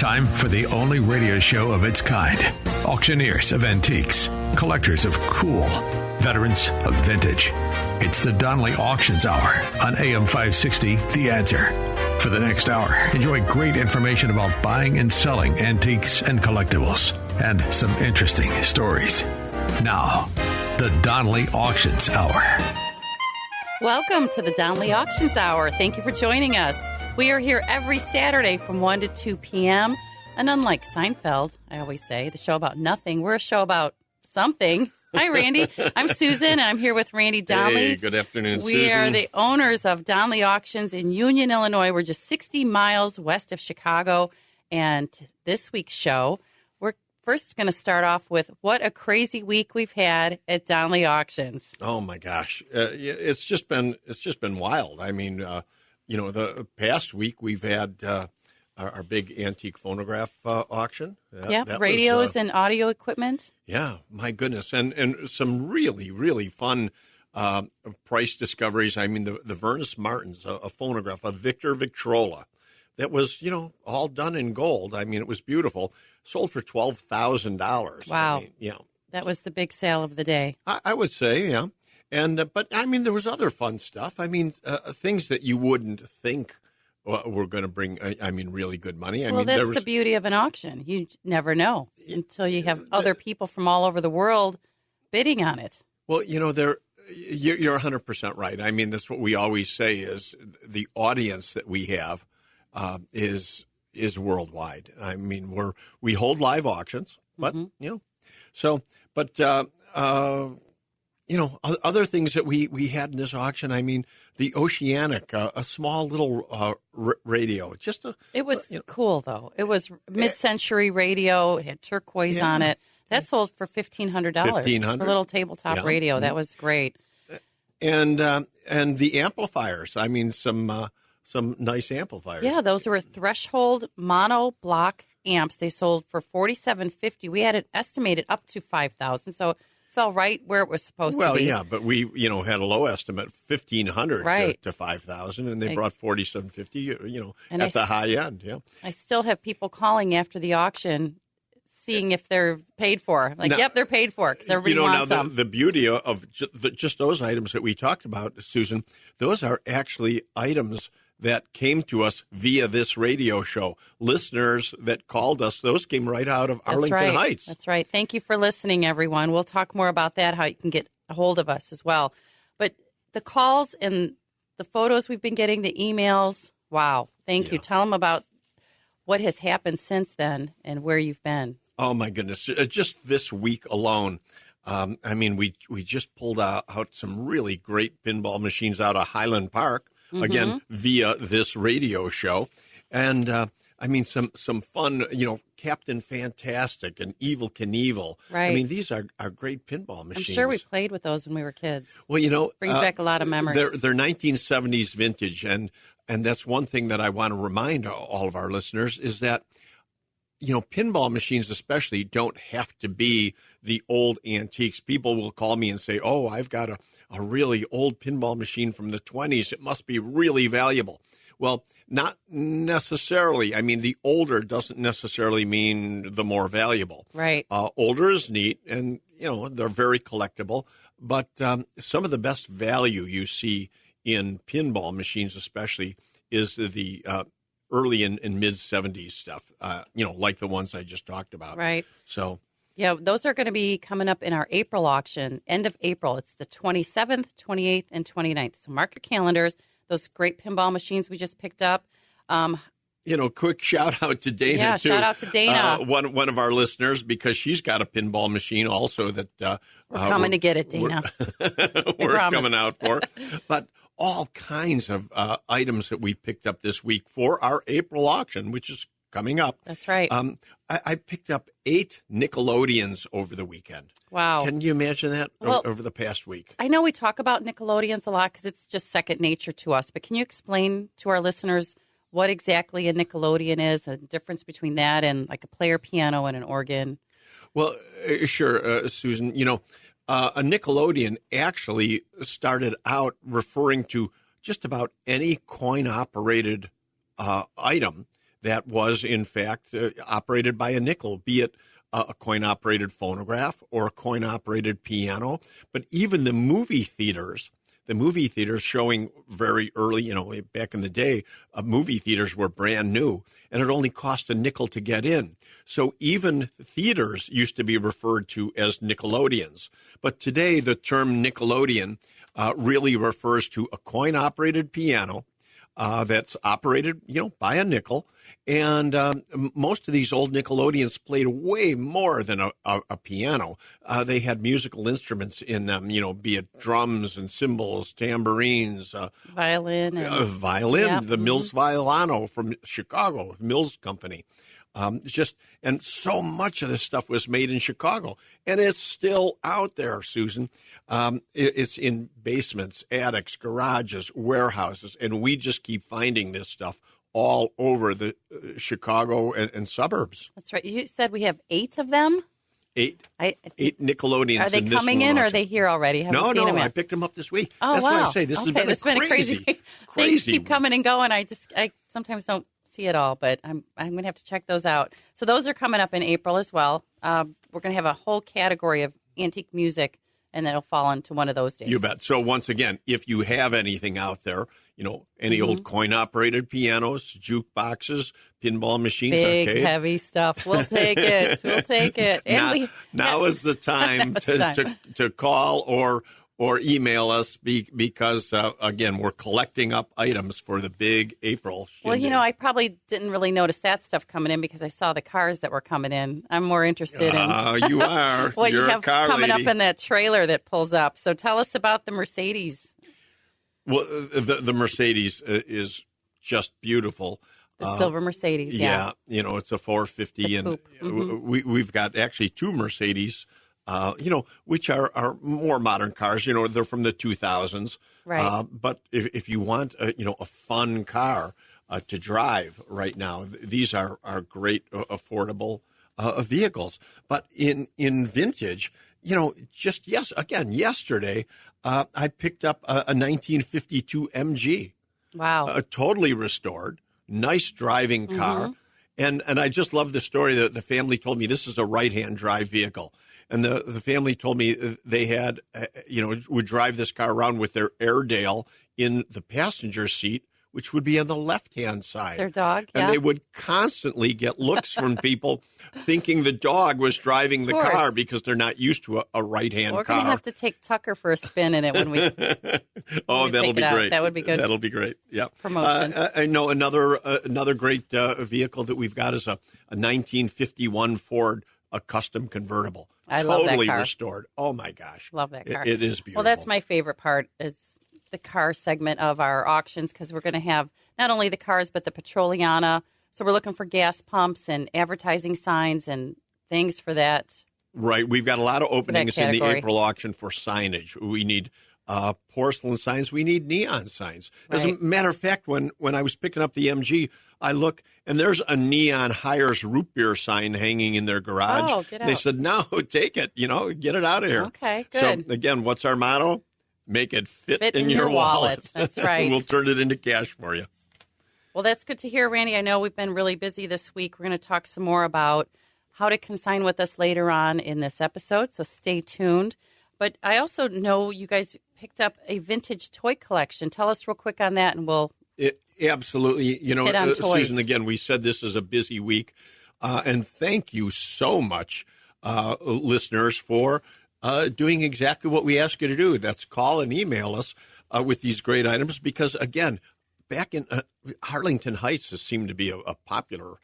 Time for the only radio show of its kind. Auctioneers of antiques, collectors of cool, veterans of vintage. It's the Donley Auctions Hour on AM 560, The Answer. For the next hour, enjoy great information about buying and selling antiques and collectibles, and some interesting stories. Now, the Donley Auctions Hour. Welcome to the Donley Auctions Hour. Thank you for joining us. We are here every Saturday from 1 to 2 p.m. And unlike Seinfeld, I always say, the show about nothing, we're a show about something. Hi, Randy. I'm Susan, and I'm here with Randy Donley. Hey, good afternoon, Susan. We are the owners of Donley Auctions in Union, Illinois. We're just 60 miles west of Chicago. And this week's show, we're first going to start off with what a crazy week we've had at Donley Auctions. Oh, my gosh. It's just been wild. I mean, the past week we've had our big antique phonograph auction. That radios and audio equipment. Yeah, my goodness. And some really, really fun price discoveries. I mean, the Vernus Martins, a phonograph, a Victor Victrola that was, all done in gold. I mean, it was beautiful. Sold for $12,000. Wow. I mean, that was the big sale of the day. I would say, yeah. And but I mean, there was other fun stuff. I mean, things that you wouldn't think were going to bring. I mean, really good money. That's the beauty of an auction. You never know until you have other people from all over the world bidding on it. Well, you're 100% right. I mean, that's what we always say is the audience that we have is worldwide. I mean, we hold live auctions, but other things that we had in this auction. I mean, the Oceanic, a small little radio. It was cool, though. It was mid-century radio. It had turquoise on it. That sold for $1,500. $1,500? A little tabletop radio. That was great. And the amplifiers. I mean, some nice amplifiers. Yeah, those were Threshold mono block amps. They sold for $4,750. We had it estimated up to $5,000. So fell right where it was supposed to be. Well, yeah, but we, had a low estimate, $1,500 to $5,000, and they brought $4,750, at the high end. Yeah, I still have people calling after the auction, seeing if they're paid for. Like, yep, they're paid for because everybody wants now them. The beauty of just those items that we talked about, Susan, those are actually items that came to us via this radio show. Listeners that called us, those came right out of Arlington Heights. That's right. Thank you for listening, everyone. We'll talk more about that, how you can get a hold of us as well. But the calls and the photos we've been getting, the emails, wow. Thank you. Tell them about what has happened since then and where you've been. Oh, my goodness. Just this week alone, we just pulled out some really great pinball machines out of Highland Park. Again, via this radio show. And, some fun, Captain Fantastic and Evel Knievel. Right. I mean, these are great pinball machines. I'm sure we played with those when we were kids. Well, brings back a lot of memories. They're 1970s vintage. And that's one thing that I want to remind all of our listeners is that, pinball machines especially don't have to be the old antiques. People will call me and say, oh, I've got a really old pinball machine from the 20s. It must be really valuable. Well, not necessarily. I mean, the older doesn't necessarily mean the more valuable. Right. Older is neat, and, they're very collectible. But some of the best value you see in pinball machines especially is the early and mid-'70s stuff, like the ones I just talked about. Right. So, yeah, those are going to be coming up in our April auction, end of April. It's the 27th, 28th, and 29th. So mark your calendars. Those great pinball machines we just picked up. Quick shout out to Dana, too. Yeah, shout out to Dana. One of our listeners, because she's got a pinball machine also that we're coming to get it, Dana. We're coming out for. But all kinds of items that we picked up this week for our April auction, which is coming up. That's right. I picked up 8 Nickelodeons over the weekend. Wow. Can you imagine that over the past week? I know we talk about Nickelodeons a lot because it's just second nature to us. But can you explain to our listeners what exactly a Nickelodeon is, the difference between that and like a player piano and an organ? Well, sure, Susan. A Nickelodeon actually started out referring to just about any coin-operated item that was, in fact, operated by a nickel, be it a coin-operated phonograph or a coin-operated piano. But even the movie theaters showing very early, back in the day, movie theaters were brand new, and it only cost a nickel to get in. So even theaters used to be referred to as Nickelodeons. But today, the term Nickelodeon really refers to a coin-operated piano that's operated, by a nickel. And most of these old Nickelodeons played way more than a piano. They had musical instruments in them, be it drums and cymbals, tambourines, violin, the Mills Violano from Chicago, Mills Company. And so much of this stuff was made in Chicago, and it's still out there, Susan. It's in basements, attics, garages, warehouses, and we just keep finding this stuff all over the Chicago and suburbs. That's right. You said we have 8 of them? 8 Nickelodeons. Are they coming in, or are they here already? No, I picked them up this week. Oh, That's wow. why I say this has been a crazy week. Things keep coming and going. I sometimes don't see it all, but I'm going to have to check those out. So those are coming up in April as well. We're going to have a whole category of antique music, and that'll fall into one of those days. You bet. So once again, if you have anything out there, any old coin-operated pianos, jukeboxes, pinball machines, big, arcade. heavy stuff. We'll take it. We'll take it. And now is the time to call or email us because, again, we're collecting up items for the big April shindig. Well, I probably didn't really notice that stuff coming in because I saw the cars that were coming in. I'm more interested in you are. what You're you have a car coming lady. up in that trailer that pulls up. So tell us about the Mercedes. Well, the Mercedes is just beautiful. The silver Mercedes, yeah. It's a 450, and we've got actually 2 Mercedes, which are more modern cars. They're from the 2000s. Right. But if you want, a fun car to drive right now, these are great, affordable vehicles. But in vintage, yesterday, I picked up a 1952 MG. Wow. Totally restored, nice driving car. And I just love the story that the family told me. This is a right-hand drive vehicle. And the family told me they had, would drive this car around with their Airedale in the passenger seat, which would be on the left-hand side. Their dog, And they would constantly get looks from people thinking the dog was driving the car because they're not used to a right-hand car. We're going to have to take Tucker for a spin in it when we that'll be great. That would be good. That'll be great, yeah. Promotion. I know another great vehicle that we've got is a 1951 Ford, a custom convertible. I love that car. Totally restored. Oh, my gosh. Love that car. It is beautiful. Well, that's my favorite part is the car segment of our auctions because we're going to have not only the cars but the Petroliana. So we're looking for gas pumps and advertising signs and things for that. Right. We've got a lot of openings in the category. April auction for signage. We need porcelain signs. We need neon signs. As a matter of fact, when I was picking up the MG, I look, and there's a neon Hires root beer sign hanging in their garage. Oh, get out. They said, no, take it. Get it out of here. Okay, good. So, again, what's our motto? Make it fit in your wallet. That's right. We'll turn it into cash for you. Well, that's good to hear, Randy. I know we've been really busy this week. We're going to talk some more about how to consign with us later on in this episode, so stay tuned. But I also know you guys picked up a vintage toy collection. Tell us real quick on that, and we'll absolutely. hit on toys. Susan, again, we said this is a busy week, and thank you so much, listeners, for doing exactly what we ask you to do. That's call and email us with these great items because, again, back in Arlington Heights has seemed to be a popular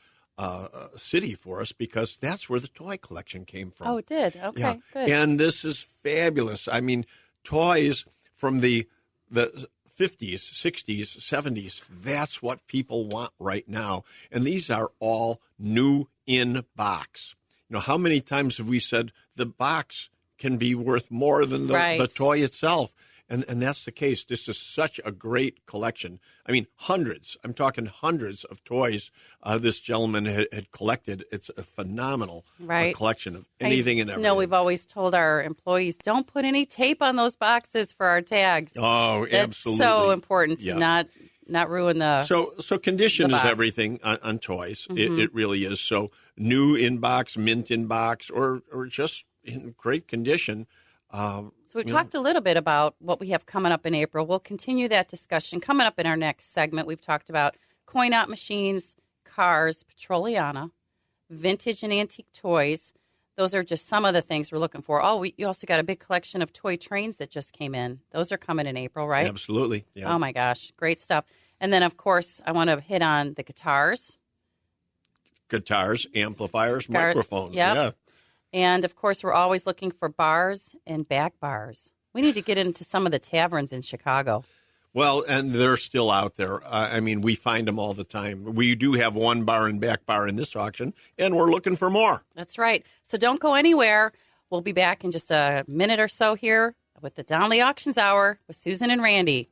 city for us because that's where the toy collection came from. Oh, it did? Okay, yeah. good. And this is fabulous. I mean, toys from the 50s, 60s, 70s, that's what people want right now. And these are all new in box. How many times have we said the box can be worth more than the toy itself? And that's the case. This is such a great collection. I mean, hundreds. I'm talking hundreds of toys this gentleman had collected. It's a phenomenal collection of anything and everything. We've always told our employees, don't put any tape on those boxes for our tags. Oh, That's absolutely. so important to not ruin the. So condition the is box. everything on toys. It really is. So new in box, mint in box, or just in great condition. So we've talked a little bit about what we have coming up in April. We'll continue that discussion coming up in our next segment. We've talked about coin-op machines, cars, Petroliana, vintage and antique toys. Those are just some of the things we're looking for. Oh, you also got a big collection of toy trains that just came in. Those are coming in April, right? Absolutely. Yeah. Oh, my gosh. Great stuff. And then, of course, I want to hit on the guitars. Guitars, amplifiers, microphones. Yep. Yeah. And, of course, we're always looking for bars and back bars. We need to get into some of the taverns in Chicago. Well, and they're still out there. I mean, we find them all the time. We do have one bar and back bar in this auction, and we're looking for more. That's right. So don't go anywhere. We'll be back in just a minute or so here with the Donley Auctions Hour with Susan and Randy.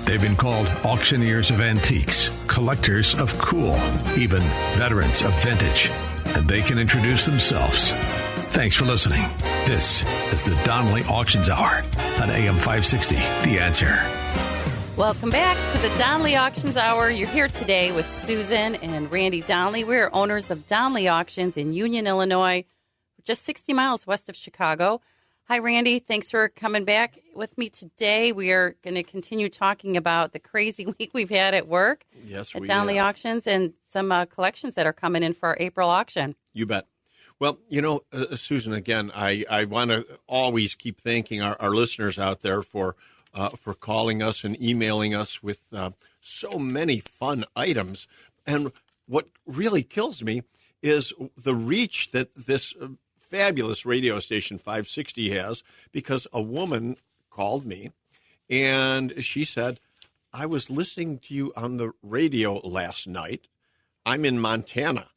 They've been called auctioneers of antiques, collectors of cool, even veterans of vintage. And they can introduce themselves. Thanks for listening. This is the Donley Auctions Hour on AM 560, The Answer. Welcome back to the Donley Auctions Hour. You're here today with Susan and Randy Donley. We're owners of Donley Auctions in Union, Illinois, just 60 miles west of Chicago. Hi, Randy. Thanks for coming back with me today. We are going to continue talking about the crazy week we've had at work at Donley Auctions and some collections that are coming in for our April auction. You bet. Well, Susan, again, I want to always keep thanking our listeners out there for calling us and emailing us with so many fun items. And what really kills me is the reach that this fabulous radio station 560 has, because a woman called me and she said, I was listening to you on the radio last night. I'm in Montana.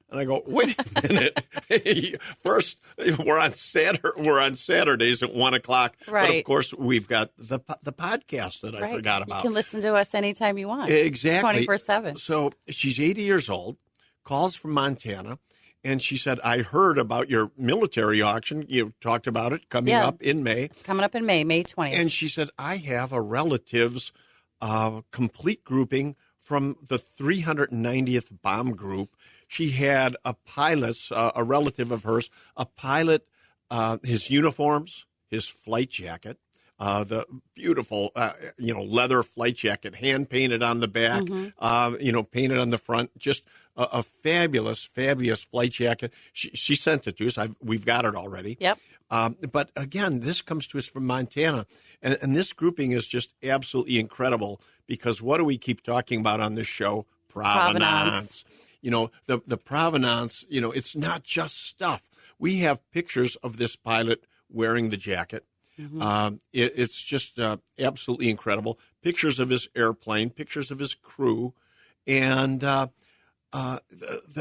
And I go, wait a minute. First, we're on Saturdays at 1 o'clock. Right. But of course, we've got the podcast that I forgot about. You can listen to us anytime you want. Exactly. 24/7. So she's 80 years old, calls from Montana. And she said, I heard about your military auction. You talked about it coming up in May. It's coming up in May 20th. And she said, I have a relative's complete grouping from the 390th Bomb Group. She had a pilot's, a relative of hers, a pilot, his uniforms, his flight jacket, the beautiful, leather flight jacket, hand painted on the back, painted on the front, just a fabulous, fabulous flight jacket. She sent it to us. We've got it already. Yep. But again, this comes to us from Montana, and this grouping is just absolutely incredible, because what do we keep talking about on this show? Provenance. The provenance, it's not just stuff. We have pictures of this pilot wearing the jacket. Mm-hmm. It's just absolutely incredible. Pictures of his airplane, pictures of his crew, and the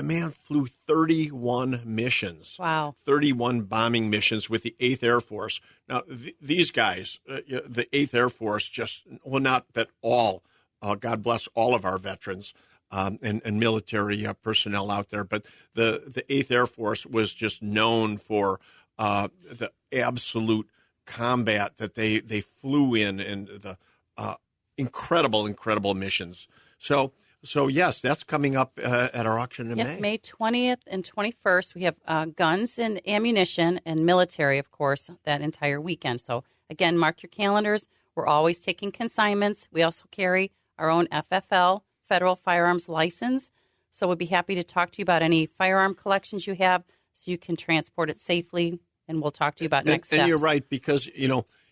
man flew 31 missions. Wow. 31 bombing missions with the 8th Air Force. Now, these guys, the 8th Air Force, not that all, God bless all of our veterans and military personnel out there, but the 8th Air Force was just known for the absolute combat that they flew in, and the incredible missions. So yes, that's coming up at our auction in May. May 20th and 21st. We have guns and ammunition and military, of course, that entire weekend. So again, mark your calendars. We're always taking consignments. We also carry our own FFL, Federal Firearms License. So we'd be happy to talk to you about any firearm collections you have so you can transport it safely. And we'll talk to you about next steps. And you're right, because,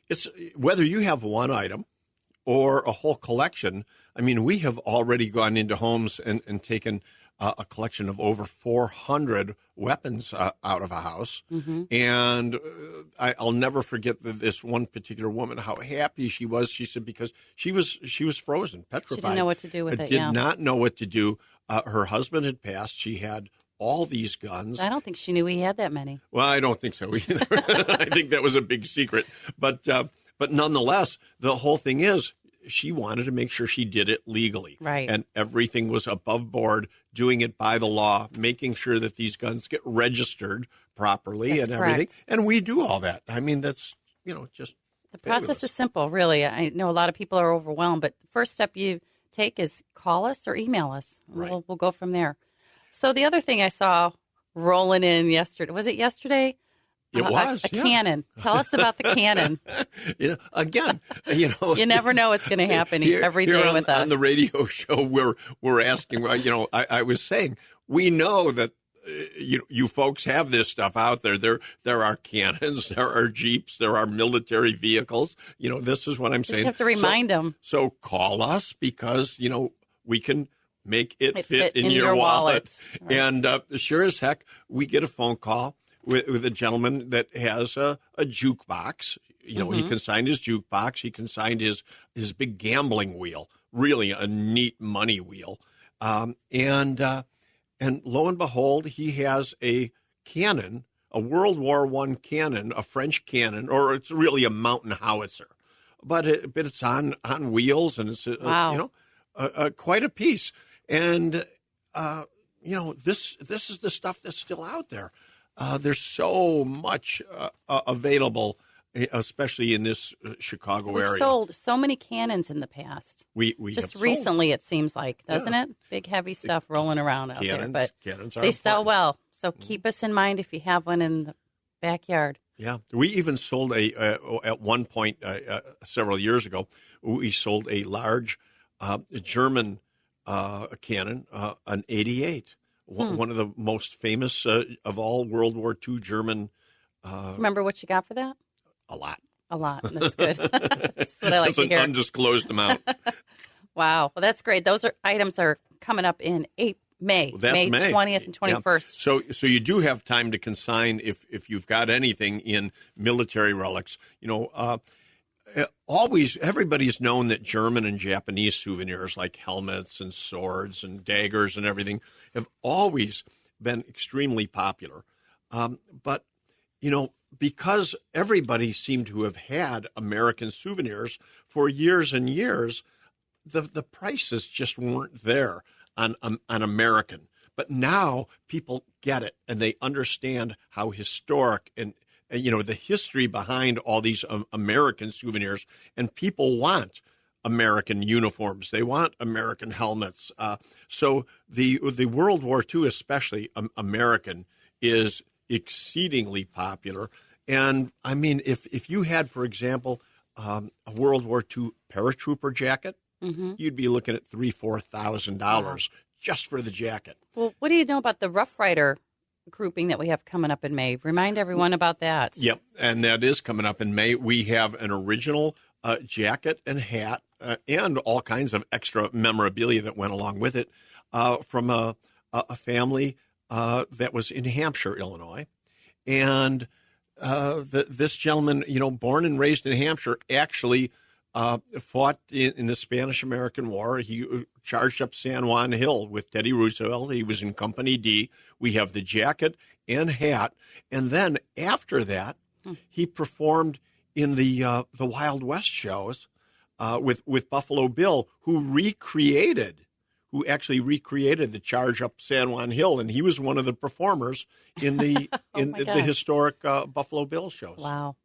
it's whether you have one item or a whole collection. I mean, we have already gone into homes and taken a collection of over 400 weapons out of a house. Mm-hmm. And I'll never forget this one particular woman, how happy she was. She said, because she was frozen, petrified. She didn't know what to do with it. Did not know what to do. Her husband had passed. She had all these guns. I don't think she knew he had that many. Well, I don't think so either. I think that was a big secret. But nonetheless, the whole thing is, she wanted to make sure she did it legally. Right. And everything was above board, doing it by the law, making sure that these guns get registered properly That's and everything. correct. And we do all that. I mean, that's, just The process fabulous. is simple, really. I know a lot of people are overwhelmed, but the first step you take is call us or email us. Right. We'll go from there. So the other thing I saw rolling in yesterday, was it yesterday? It was a yeah. cannon. Tell us about the cannon. Again, You never know what's going to happen every day on, with us. on the radio show, we're asking. I was saying we know that you folks have this stuff out there. There are cannons, there are jeeps, there are military vehicles. This is what I'm saying. You have to remind them. So call us because we can make it fit in your wallet. Right. And sure as heck, we get a phone call with a gentleman that has a jukebox. He consigned his jukebox. He consigned his big gambling wheel, really a neat money wheel. And lo and behold, he has a cannon, a World War I cannon, a French cannon, or it's really a mountain howitzer. But it's on wheels, and it's Wow. quite a piece. And this is the stuff that's still out there. There's so much available, especially in this Chicago We've area. sold so many cannons in the past. We Just have recently, it seems like, doesn't it? Big, heavy stuff rolling around out there. But cannons are they sell important. well. So keep us in mind if you have one in the backyard. Yeah, we even sold at one point several years ago. We sold a large German cannon, an 88. One of the most famous of all World War II German. Remember what you got for that? A lot. A lot. That's good. That's what I like That's to an hear. undisclosed amount. Wow. Well, that's great. Those items are coming up in May. That's May 20th and 21st. Yeah. So you do have time to consign if you've got anything in military relics. Always, everybody's known that German and Japanese souvenirs like helmets and swords and daggers and everything have always been extremely popular. But, because everybody seemed to have had American souvenirs for years and years, the prices just weren't there on American. But now people get it, and they understand how historic and the history behind all these American souvenirs, and people want American uniforms. They want American helmets. So the World War II, especially American, is exceedingly popular. And I mean, if you had, for example, a World War II paratrooper jacket, you'd be looking at $3,000-$4,000 just for the jacket. Well, what do you know about the Rough Rider grouping that we have coming up in May? Remind everyone about that. Yep, and that is coming up in May. We have an original jacket and hat and all kinds of extra memorabilia that went along with it from a family that was in Hampshire, Illinois. And this gentleman, born and raised in Hampshire, actually fought in the Spanish-American War. He charged up San Juan Hill with Teddy Roosevelt. He was in Company D. We have the jacket and hat. And then after that, he performed in the Wild West shows with Buffalo Bill, who actually recreated the charge up San Juan Hill, and he was one of the performers in the the historic Buffalo Bill shows. Wow.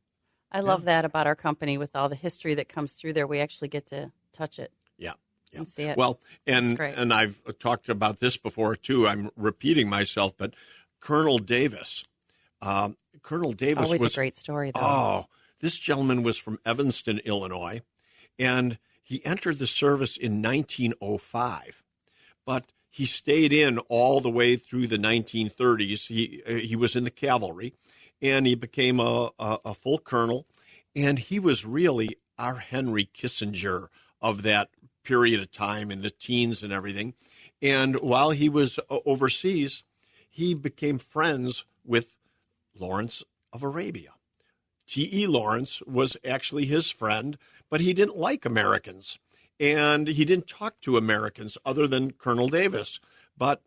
I love that about our company with all the history that comes through there. We actually get to touch it. Yeah. And see it. Well, and I've talked about this before too. I'm repeating myself, but Colonel Davis. Colonel Davis always was a great story, though. Oh, this gentleman was from Evanston, Illinois, and he entered the service in 1905, but he stayed in all the way through the 1930s. He was in the cavalry, and he became a full colonel, and he was really our Henry Kissinger of that period of time in the teens and everything. And while he was overseas, he became friends with Lawrence of Arabia. T.E. Lawrence was actually his friend, but he didn't like Americans, and he didn't talk to Americans other than Colonel Davis. But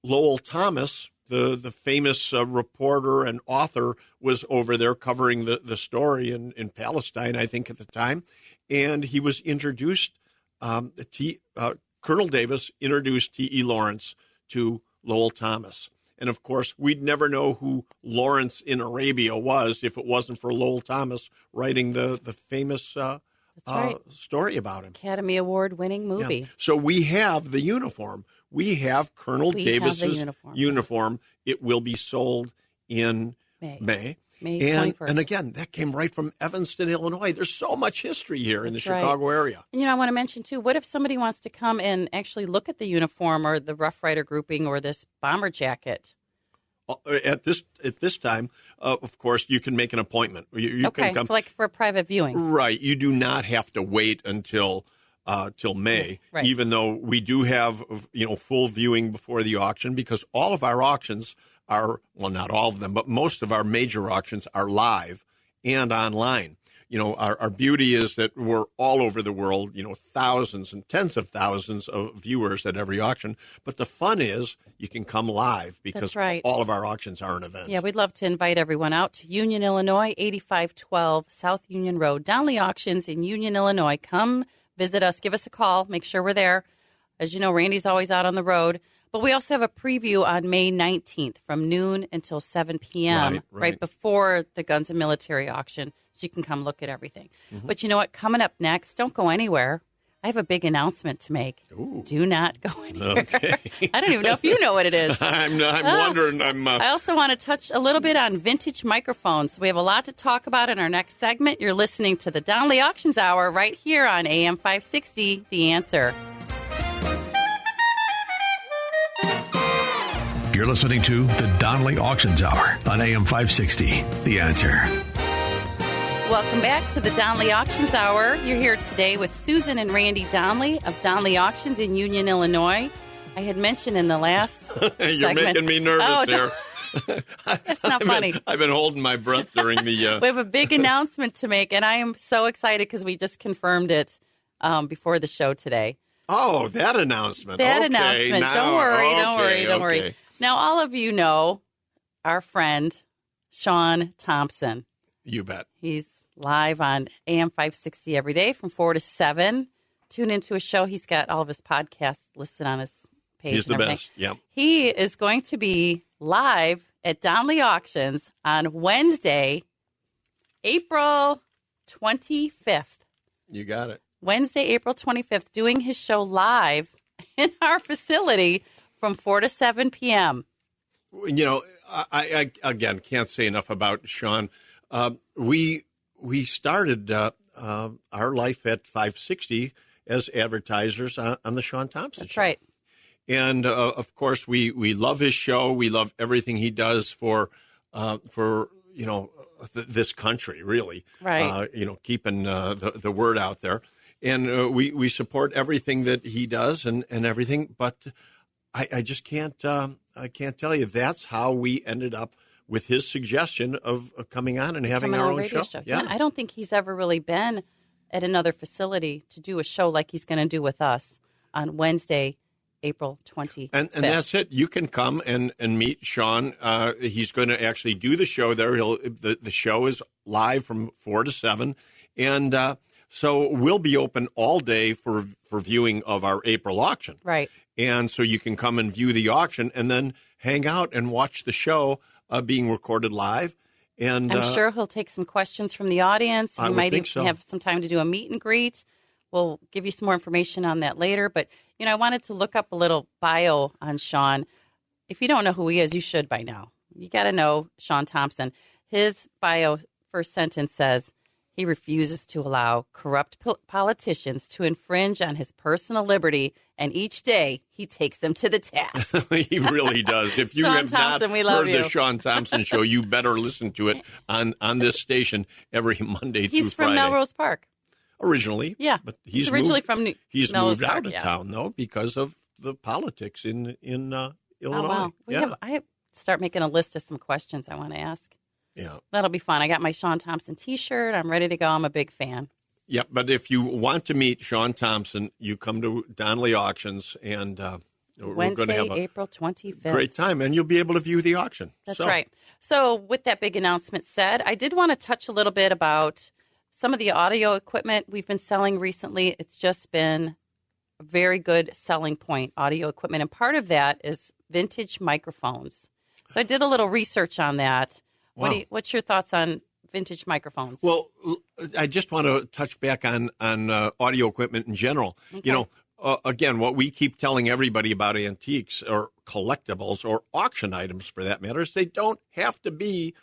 Lowell Thomas, the famous reporter and author, was over there covering the story in Palestine, I think, at the time. and he was introduced. Colonel Davis introduced T.E. Lawrence to Lowell Thomas. And, of course, we'd never know who Lawrence in Arabia was if it wasn't for Lowell Thomas writing the famous story about him. Academy Award-winning movie. Yeah. So we have the uniform. We have Colonel Davis's uniform. It will be sold in May. May 21st. And again, that came right from Evanston, Illinois. There's so much history here in the Chicago area. And, I want to mention, too, what if somebody wants to come and actually look at the uniform or the Rough Rider grouping or this bomber jacket? At this time, of course, you can make an appointment. You can come. For a private viewing. Right. You do not have to wait until May, even though we do have full viewing before the auction, because all of our auctions are, well, not all of them, but most of our major auctions are live and online. Our beauty is that we're all over the world, thousands and tens of thousands of viewers at every auction. But the fun is you can come live because all of our auctions are an event. Yeah, we'd love to invite everyone out to Union, Illinois, 8512 South Union Road, Donley Auctions in Union, Illinois. Come visit us. Give us a call. Make sure we're there. As you know, Randy's always out on the road. But we also have a preview on May 19th from noon until 7 p.m., right before the Guns and Military auction, so you can come look at everything. Mm-hmm. But you know what? Coming up next, don't go anywhere. I have a big announcement to make. Ooh. Do not go anywhere. Okay. I don't even know if you know what it is. I'm wondering. I also want to touch a little bit on vintage microphones. We have a lot to talk about in our next segment. You're listening to the Donley Auctions Hour right here on AM 560, The Answer. You're listening to the Donley Auctions Hour on AM 560, The Answer. Welcome back to the Donley Auctions Hour. You're here today with Susan and Randy Donley of Donley Auctions in Union, Illinois. I had mentioned in the last You're making me nervous there. That's not funny. I've been holding my breath during the... We have a big announcement to make, and I am so excited because we just confirmed it before the show today. Oh, that announcement. Announcement. Now, Don't worry. Now, all of you know our friend, Sean Thompson. You bet. He's live on AM 560 every day from 4 to 7. Tune into his show. He's got all of his podcasts listed on his page. He's the best, yeah. He is going to be live at Donley Auctions on Wednesday, April 25th. You got it. Wednesday, April 25th, doing his show live in our facility from 4 to 7 p.m. I again can't say enough about Sean. We started our life at 560 as advertisers on the Sean Thompson Show. That's right. And of course, we love his show. We love everything he does for this country, really. Right. Keeping the word out there. And we support everything that he does and everything. But I just can't tell you. That's how we ended up with his suggestion of coming on and having our own show. Yeah, I don't think he's ever really been at another facility to do a show like he's going to do with us on Wednesday, April 25th. And that's it. You can come and meet Sean. He's going to actually do the show there. The show is live from 4 to 7. And so we'll be open all day for viewing of our April auction. Right. And so you can come and view the auction and then hang out and watch the show being recorded live. And I'm sure he'll take some questions from the audience. I might even have some time to do a meet and greet. We'll give you some more information on that later. But, I wanted to look up a little bio on Sean. If you don't know who he is, you should by now. You got to know Sean Thompson. His bio first sentence says, he refuses to allow corrupt politicians to infringe on his personal liberty, and each day he takes them to the task. He really does. If you Sean have Thompson, not we love heard you. the Sean Thompson Show, you better listen to it on this station every Monday through Friday. He's from Melrose Park. Originally. Yeah. But he's originally from He's Melrose moved Park, out of town, though, because of the politics in Illinois. Oh, wow. I start making a list of some questions I want to ask. Yeah. That'll be fun. I got my Sean Thompson T-shirt. I'm ready to go. I'm a big fan. Yeah, but if you want to meet Sean Thompson, you come to Donley Auctions, and we're going to have April 25th. Great time, and you'll be able to view the auction. That's right. So with that big announcement said, I did want to touch a little bit about some of the audio equipment we've been selling recently, it's just been a very good selling point, audio equipment. And part of that is vintage microphones. So I did a little research on that. Wow. What's your thoughts on vintage microphones? Well, I just want to touch back on audio equipment in general. Okay. You know, again, what we keep telling everybody about antiques or collectibles or auction items, for that matter, is they don't have to be,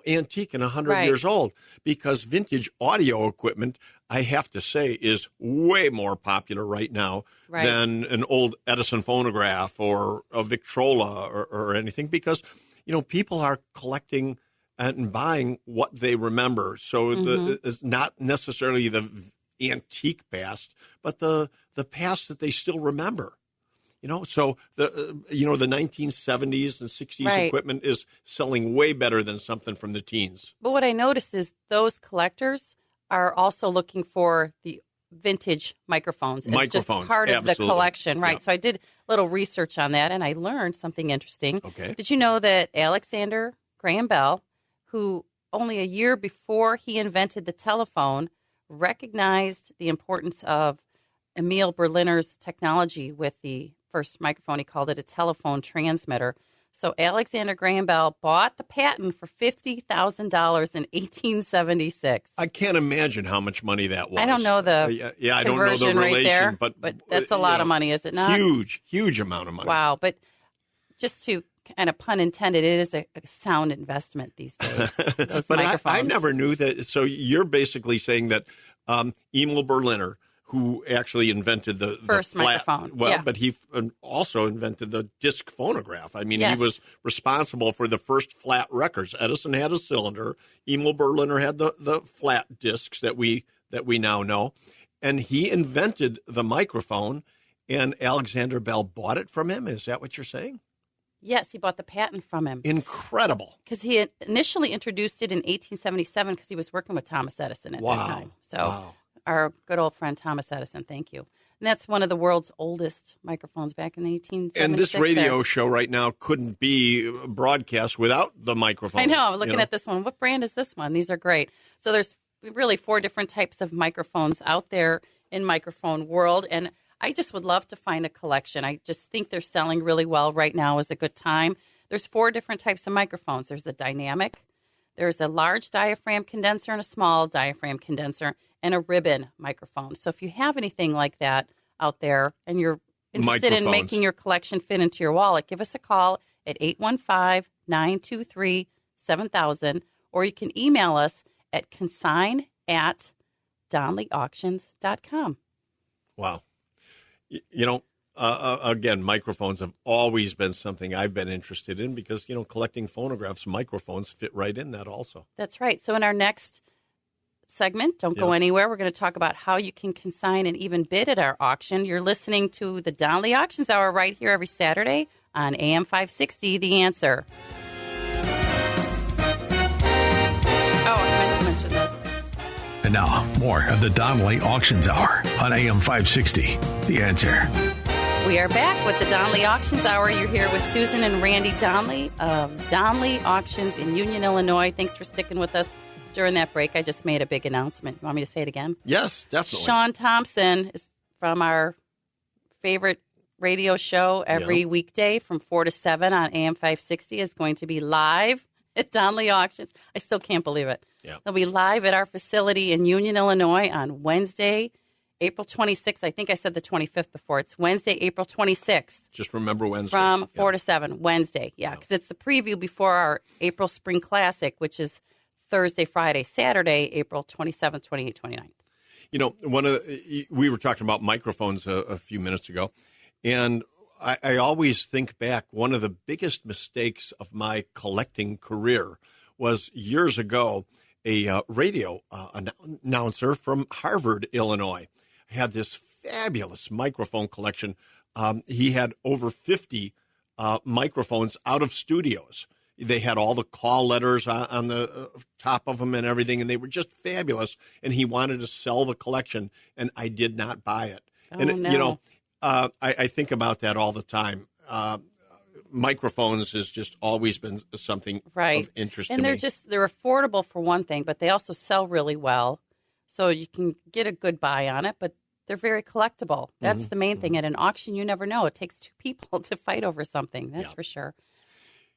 antique and 100 years old, because vintage audio equipment, I have to say, is way more popular right now than an old Edison phonograph or a Victrola or anything, because, people are collecting and buying what they remember. So it's not necessarily the antique past, but the past that they still remember. So the 1970s and 60s equipment is selling way better than something from the teens. But what I noticed is those collectors are also looking for the vintage microphones. It's just part of the collection, right? Yep. So I did a little research on that, and I learned something interesting. Okay. Did you know that Alexander Graham Bell, who only a year before he invented the telephone, recognized the importance of Emil Berliner's technology with the first microphone? He called it a telephone transmitter. So Alexander Graham Bell bought the patent for $50,000 in 1876. I can't imagine how much money that was. I don't know the I don't know the relation, right there, but that's a lot of money, is it not? Huge amount of money. Wow, but just to kind of pun intended, it is a sound investment these days. Those but microphones. I never knew that. So you're basically saying that Emil Berliner, who actually invented the first flat microphone. Well, but he also invented the disc phonograph. I mean, he was responsible for the first flat records. Edison had a cylinder. Emil Berliner had the flat discs that we now know. And he invented the microphone, and Alexander Bell bought it from him. Is that what you're saying? Yes, he bought the patent from him. Incredible. Because he had initially introduced it in 1877 because he was working with Thomas Edison at that time. So our good old friend Thomas Edison, thank you. And that's one of the world's oldest microphones back in the 1876. And this radio show right now couldn't be broadcast without the microphone. I know. I'm looking at this one. What brand is this one? These are great. So there's really 4 different types of microphones out there in microphone world. And I just would love to find a collection. I just think they're selling really well right now is a good time. There's 4 different types of microphones. There's a dynamic, there's a large diaphragm condenser and a small diaphragm condenser, and a ribbon microphone. So if you have anything like that out there and you're interested in making your collection fit into your wallet, give us a call at 815-923-7000, or you can email us at consign@donleyauctions.com. Wow. Again, microphones have always been something I've been interested in because, collecting phonographs, microphones fit right in that also. That's right. So in our next segment, don't go anywhere, we're going to talk about how you can consign and even bid at our auction. You're listening to the Donley Auctions Hour right here every Saturday on AM 560, The Answer. Oh, I meant to mention this. And now, more of the Donley Auctions Hour on AM 560, The Answer. We are back with the Donley Auctions Hour. You're here with Susan and Randy Donley of Donley Auctions in Union, Illinois. Thanks for sticking with us during that break. I just made a big announcement. You want me to say it again? Yes, definitely. Sean Thompson is from our favorite radio show every weekday from 4 to 7 on AM 560 is going to be live at Donley Auctions. I still can't believe it. Yeah. They'll be live at our facility in Union, Illinois on Wednesday, April 26th. I think I said the 25th before. It's Wednesday, April 26th. Just remember Wednesday. From 4 to 7, Wednesday. Yeah, because it's the preview before our April Spring Classic, which is Thursday, Friday, Saturday, April 27th, 28th, 29th. We were talking about microphones a few minutes ago, and I always think back, one of the biggest mistakes of my collecting career was years ago, a radio announcer from Harvard, Illinois, had this fabulous microphone collection. He had over 50 microphones out of studios. They had all the call letters on the top of them and everything, and they were just fabulous. And he wanted to sell the collection, and I did not buy it. Oh, no. I think about that all the time. microphones has just always been something right. of interest and to they're me. they're affordable for one thing, but they also sell really well. So you can get a good buy on it, but they're very collectible. That's the main thing. At an auction, you never know. It takes two people to fight over something. That's for sure.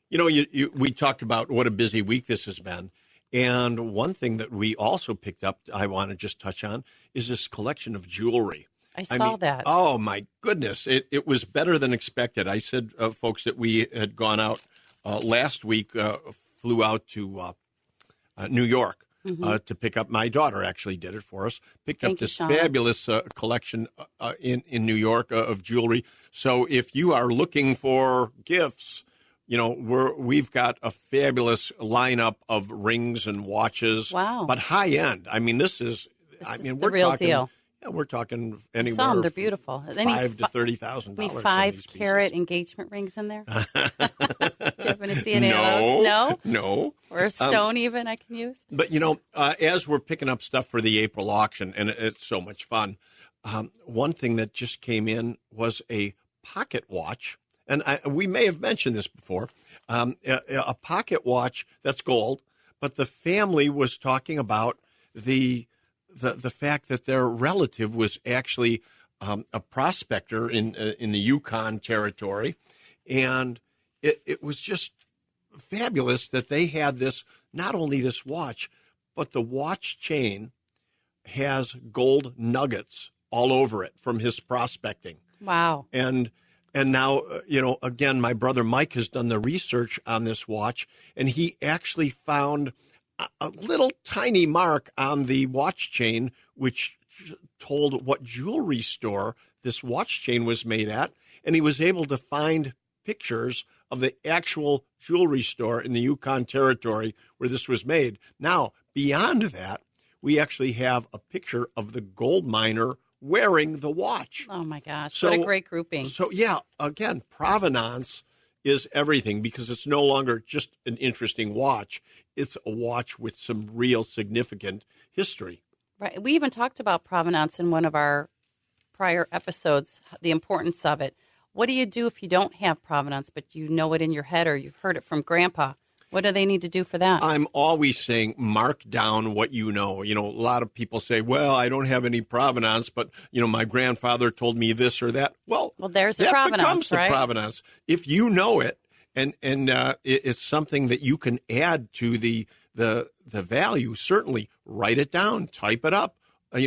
You know, we talked about what a busy week this has been. And one thing that we also picked up, I want to just touch on, is this collection of jewelry. I saw that. Oh, my goodness. It was better than expected. I said, folks, that we had gone out last week, flew out to New York to pick up. My daughter actually did it for us. Picked up this fabulous collection in New York of jewelry. So if you are looking for gifts, you know, we've got a fabulous lineup of rings and watches. Wow. But high end. I mean, this is the real deal. Yeah, we're talking anywhere. Some they're beautiful. $5,000 to $30,000. We 5-carat engagement rings in there. Do you happen to see any of those? No. Or a stone even I can use. But you know, as we're picking up stuff for the April auction, and it's so much fun. One thing that just came in was a pocket watch, and we may have mentioned this before. A pocket watch that's gold, but the family was talking about the fact that their relative was actually a prospector in the Yukon territory, and it was just fabulous that they had this, not only this watch, but the watch chain has gold nuggets all over it from his prospecting. Wow. And now, you know, again, my brother Mike has done the research on this watch, and he actually found a little tiny mark on the watch chain, which told what jewelry store this watch chain was made at. And he was able to find pictures of the actual jewelry store in the Yukon territory where this was made. Now, beyond that, we actually have a picture of the gold miner wearing the watch. Oh, my gosh. What a great grouping. So, yeah, again, provenance is everything, because it's no longer just an interesting watch. It's a watch with some real significant history. Right. We even talked about provenance in one of our prior episodes, the importance of it. What do you do if you don't have provenance, but you know it in your head or you've heard it from Grandpa? What do they need to do for that? I'm always saying mark down what you know. You know, a lot of people say, well, I don't have any provenance, but, you know, my grandfather told me this or that. Well, there's the that provenance, becomes the right? provenance. If you know it, and it's something that you can add to the value, certainly write it down, type it up,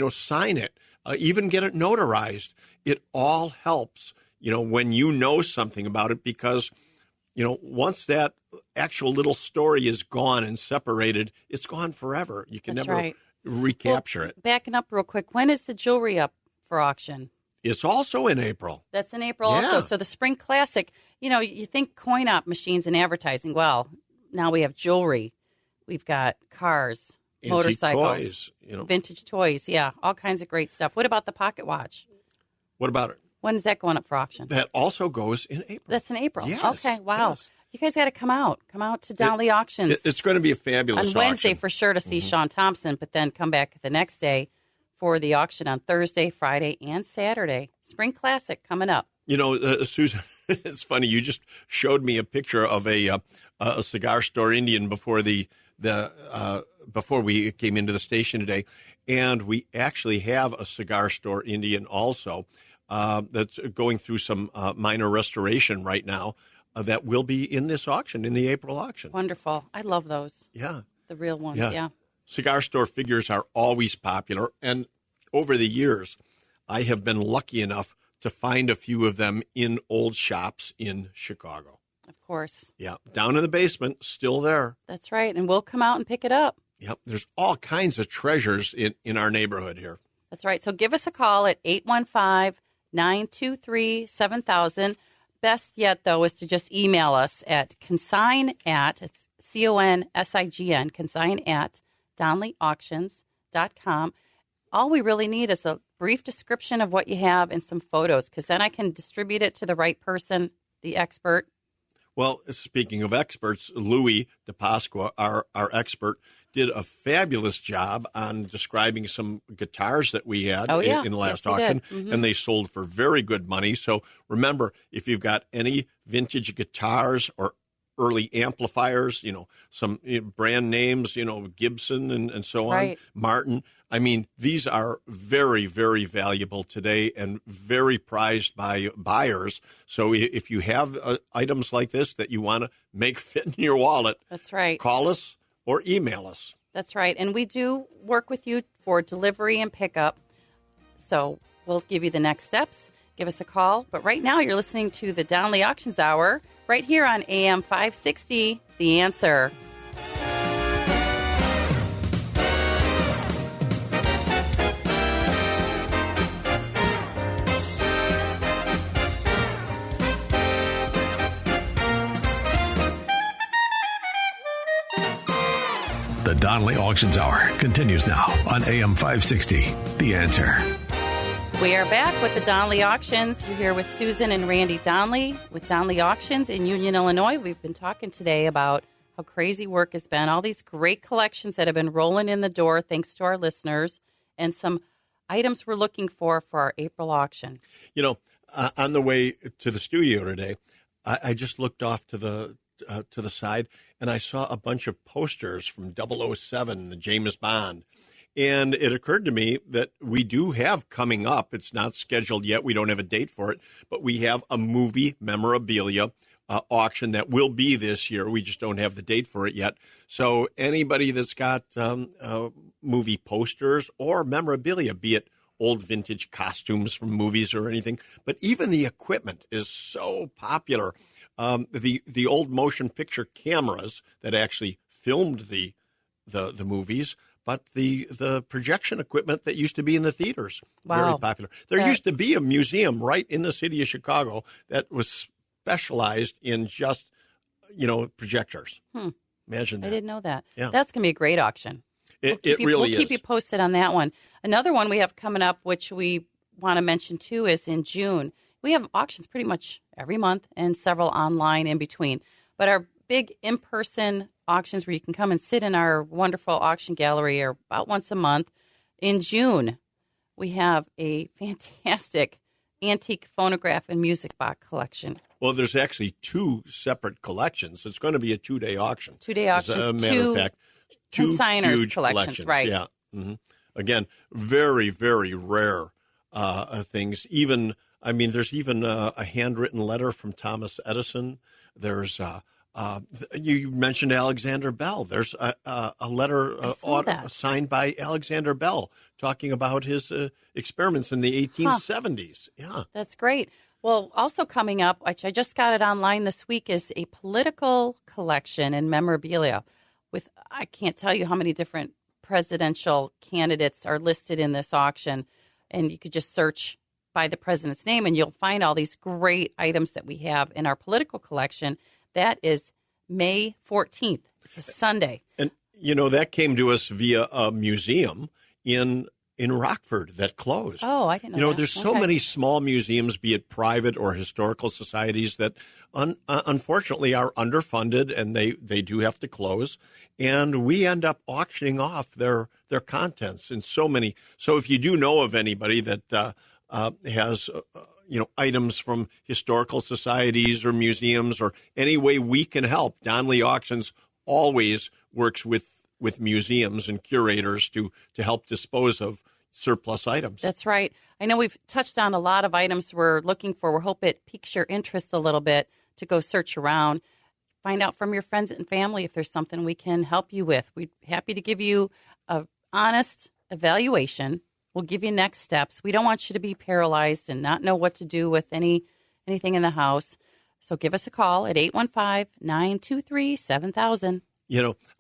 sign it, even get it notarized. It all helps, when you know something about it, because, once that actual little story is gone and separated, it's gone forever. You can never recapture it. Backing up real quick, when is the jewelry up for auction? It's also in April. That's in April also. So the Spring Classic, you think coin-op machines and advertising. Well, now we have jewelry. We've got cars, antique motorcycles, toys, vintage toys. Yeah, all kinds of great stuff. What about the pocket watch? What about it? When is that going up for auction? That also goes in April. That's in April. Yes, okay, wow. Yes. You guys got to come out. Come out to Donley Auctions. It's going to be a fabulous on Wednesday auction. For sure to see Sean Thompson, but then come back the next day for the auction on Thursday, Friday, and Saturday. Spring Classic coming up. Susan, it's funny. You just showed me a picture of a cigar store Indian before before we came into the station today, and we actually have a cigar store Indian also that's going through some minor restoration right now. That will be in this auction, in the April auction. Wonderful. I love those. Yeah. The real ones, yeah. Cigar store figures are always popular. And over the years, I have been lucky enough to find a few of them in old shops in Chicago. Of course. Yeah. Down in the basement, still there. That's right. And we'll come out and pick it up. Yep. There's all kinds of treasures in our neighborhood here. That's right. So give us a call at 815-923-7000. Best yet, though, is to just email us at consign@, it's CONSIGN, consign@DonleyAuctions.com. All we really need is a brief description of what you have and some photos, because then I can distribute it to the right person, the expert. Well, speaking of experts, Louis DePasqua, our expert, did a fabulous job on describing some guitars that we had in the last auction, and they sold for very good money. So remember, if you've got any vintage guitars or early amplifiers, some brand names, Gibson and so on, right. Martin. I mean, these are very, very valuable today and very prized by buyers. So if you have items like this that you want to make fit in your wallet, that's right. Call us or email us. That's right. And we do work with you for delivery and pickup. So we'll give you the next steps. Give us a call. But right now you're listening to the Donley Auctions Hour right here on AM 560, The Answer. The Donley Auctions Hour continues now on AM 560, The Answer. We are back with the Donley Auctions. We're here with Susan and Randy Donley with Donley Auctions in Union, Illinois. We've been talking today about how crazy work has been, all these great collections that have been rolling in the door thanks to our listeners, and some items we're looking for our April auction. On the way to the studio today, I just looked off to the side, and I saw a bunch of posters from 007, the James Bond. And it occurred to me that we do have coming up, it's not scheduled yet, we don't have a date for it, but we have a movie memorabilia auction that will be this year. We just don't have the date for it yet. So anybody that's got movie posters or memorabilia, be it old vintage costumes from movies or anything, but even the equipment is so popular. The old motion picture cameras that actually filmed the movies, but the projection equipment that used to be in the theaters, very popular. There used to be a museum right in the city of Chicago that was specialized in just, projectors. Imagine that. I didn't know that. Yeah. That's going to be a great auction. We'll keep you posted on that one. Another one we have coming up, which we want to mention too, is in June. We have auctions pretty much every month and several online in between. But our big in-person auctions where you can come and sit in our wonderful auction gallery are about once a month. In June, we have a fantastic antique phonograph and music box collection. Well, there's actually two separate collections. It's going to be a two-day auction. Two-day auction. As a matter of fact, two consigners huge collections, right. Yeah. Mm-hmm. Again, very, very rare things. There's even a handwritten letter from Thomas Edison. There's you mentioned Alexander Bell. There's a letter signed by Alexander Bell talking about his experiments in the 1870s. Yeah, that's great. Well, also coming up, which I just got it online this week, is a political collection and memorabilia with, I can't tell you how many different presidential candidates are listed in this auction. And you could just search by the president's name and you'll find all these great items that we have in our political collection. That is May 14th. It's a Sunday. And, that came to us via a museum in Rockford that closed. Oh, I didn't know that. There's so many small museums, be it private or historical societies, that unfortunately are underfunded and they do have to close. And we end up auctioning off their contents in so many. So if you do know of anybody that has items from historical societies or museums or any way we can help, Donley Auctions always works with museums and curators to help dispose of surplus items. That's right. I know we've touched on a lot of items we're looking for. We hope it piques your interest a little bit to go search around. Find out from your friends and family if there's something we can help you with. We'd be happy to give you an honest evaluation. We'll give you next steps. We don't want you to be paralyzed and not know what to do with anything in the house. So give us a call at 815-923-7000.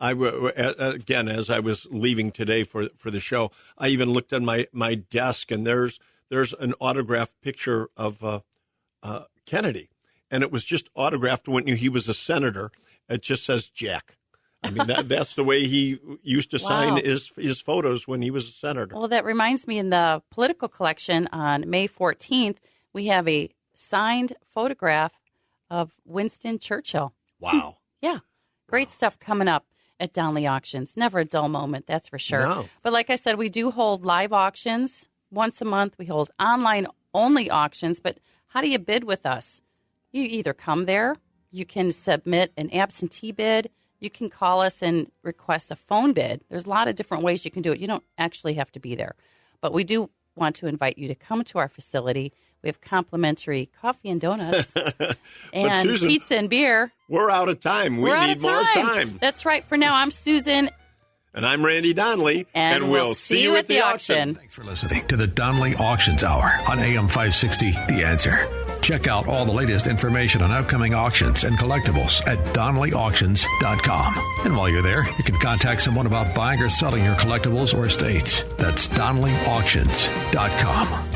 Again, as I was leaving today for the show, I even looked on my desk, and there's an autographed picture of Kennedy, and it was just autographed when he was a senator. It just says Jack. I mean, that's the way he used to sign his photos when he was a senator. Well, that reminds me, in the political collection on May 14th, we have a signed photograph of Winston Churchill. Wow. Yeah. Great stuff coming up. at Donley Auctions. Never a dull moment, that's for sure. No. But like I said, we do hold live auctions once a month. We hold online-only auctions. But how do you bid with us? You either come there, you can submit an absentee bid, you can call us and request a phone bid. There's a lot of different ways you can do it. You don't actually have to be there. But we do want to invite you to come to our facility. We have complimentary coffee and donuts and Susan, pizza and beer. We're out of time. We need more time. That's right. For now, I'm Susan. And I'm Randy Donley. And we'll see you at the auction. Thanks for listening to the Donley Auctions Hour on AM 560, The Answer. Check out all the latest information on upcoming auctions and collectibles at DonleyAuctions.com. And while you're there, you can contact someone about buying or selling your collectibles or estates. That's DonleyAuctions.com.